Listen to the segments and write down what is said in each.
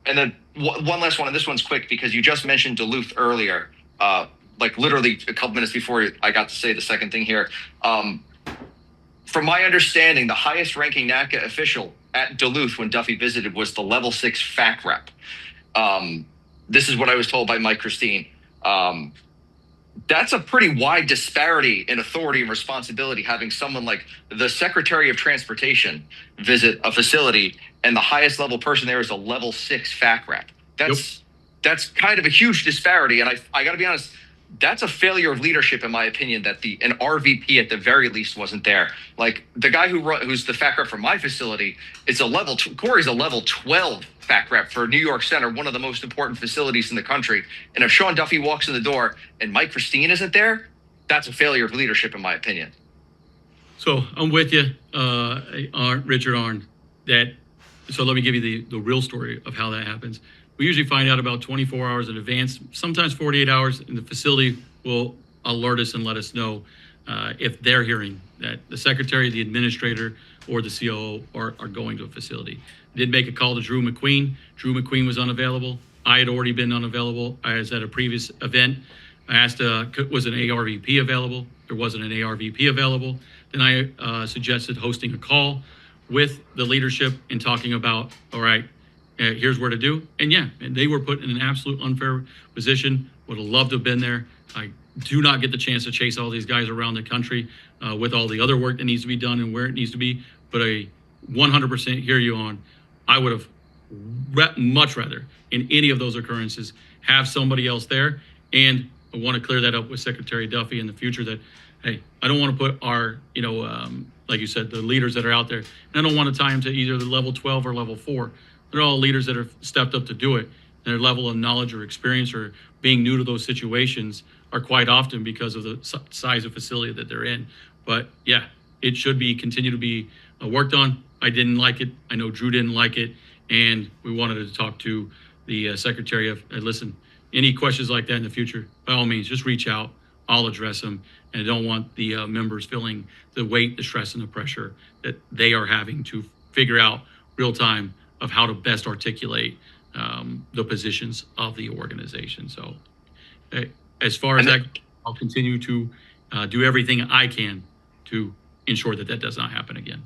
And then one last one, and this one's quick because you just mentioned Duluth earlier, like literally a couple minutes before I got to say the second thing here. From my understanding, the highest ranking NACA official at Duluth when Duffy visited was the level 6 FAC rep. This is what I was told by Mike Christine. That's a pretty wide disparity in authority and responsibility, having someone like the Secretary of Transportation visit a facility and the highest level person there is a level 6 FAC rep. That's kind of a huge disparity. And I got to be honest, that's a failure of leadership, in my opinion, that an RVP at the very least wasn't there. Like the guy who's the FAC rep for my facility, Corey's a level 12 FAC rep for New York Center, one of the most important facilities in the country. And if Sean Duffy walks in the door and Mike Christine isn't there, that's a failure of leadership, in my opinion. So I'm with you, Richard Arnn. So let me give you the real story of how that happens. We usually find out about 24 hours in advance, sometimes 48 hours, and the facility will alert us and let us know if they're hearing that the secretary, the administrator, or the COO are going to a facility. I did make a call to Drew McQueen. Drew McQueen was unavailable. I had already been unavailable. I was at a previous event. I asked, was an ARVP available? There wasn't an ARVP available. Then I suggested hosting a call with the leadership and talking about, all right, here's where to do. And they were put in an absolute unfair position. Would have loved to have been there. I do not get the chance to chase all these guys around the country with all the other work that needs to be done and where it needs to be. But I 100% hear you on. I would have much rather, in any of those occurrences, have somebody else there. And I want to clear that up with Secretary Duffy in the future that, hey, I don't want to put our, like you said, the leaders that are out there, and I don't want to tie them to either the level 12 or level 4. They're all leaders that have stepped up to do it. Their level of knowledge or experience or being new to those situations are quite often because of the size of facility that they're in. But yeah, it should continue to be worked on. I didn't like it. I know Drew didn't like it. And we wanted to talk to the secretary of, listen, any questions like that in the future, by all means, just reach out. I'll address them. And I don't want the members feeling the weight, the stress, and the pressure that they are having to figure out real time of how to best articulate the positions of the organization. So as far as that, I'll continue to do everything I can to ensure that does not happen again.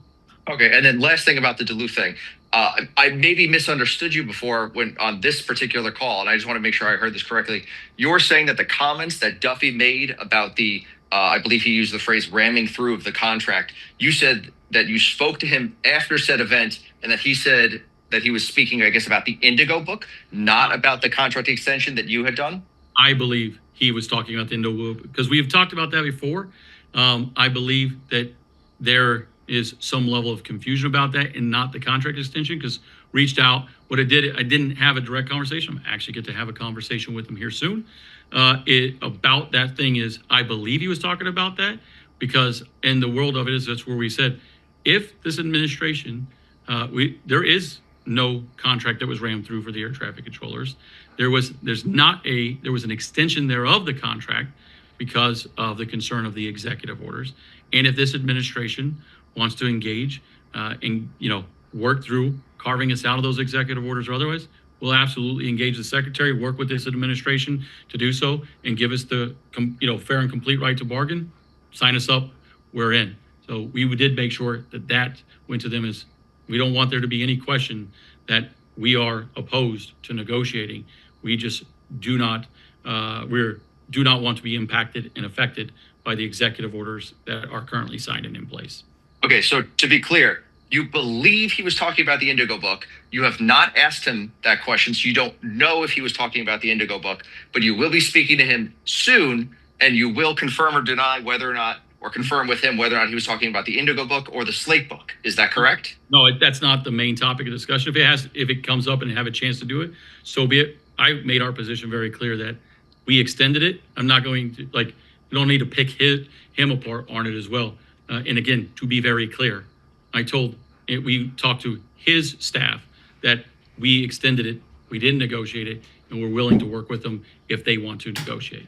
Okay, and then last thing about the Duluth thing. I maybe misunderstood you before when on this particular call, and I just want to make sure I heard this correctly. You're saying that the comments that Duffy made about the, I believe he used the phrase ramming through of the contract, you said that you spoke to him after said event and that he said that he was speaking, I guess, about the Indigo book, not about the contract extension that you had done? I believe he was talking about the Indigo book because we've talked about that before. I believe that there is some level of confusion about that and not the contract extension because reached out. What I didn't have a direct conversation. I actually get to have a conversation with him here soon about that thing is I believe he was talking about that because in the world of it is that's where we said, if this administration, there is no contract that was rammed through for the air traffic controllers. There was an extension thereof the contract because of the concern of the executive orders. And if this administration wants to engage and work through carving us out of those executive orders or otherwise, we'll absolutely engage the secretary, work with this administration to do so, and give us the fair and complete right to bargain. Sign us up, we're in. So we did make sure that went to them as we don't want there to be any question that we are opposed to negotiating. We just do not want to be impacted and affected by the executive orders that are currently signed and in place. Okay, so to be clear, you believe he was talking about the Indigo book. You have not asked him that question, so you don't know if he was talking about the Indigo book, but you will be speaking to him soon, and you will confirm or deny whether or not, or confirm with him whether or not he was talking about the Indigo book or the Slate book. Is that correct? No, that's not the main topic of discussion. If it comes up and have a chance to do it, so be it. I made our position very clear that we extended it. I'm not going to you don't need to pick him apart on it as well. And again, to be very clear, we talked to his staff that we extended it, we didn't negotiate it, and we're willing to work with them if they want to negotiate.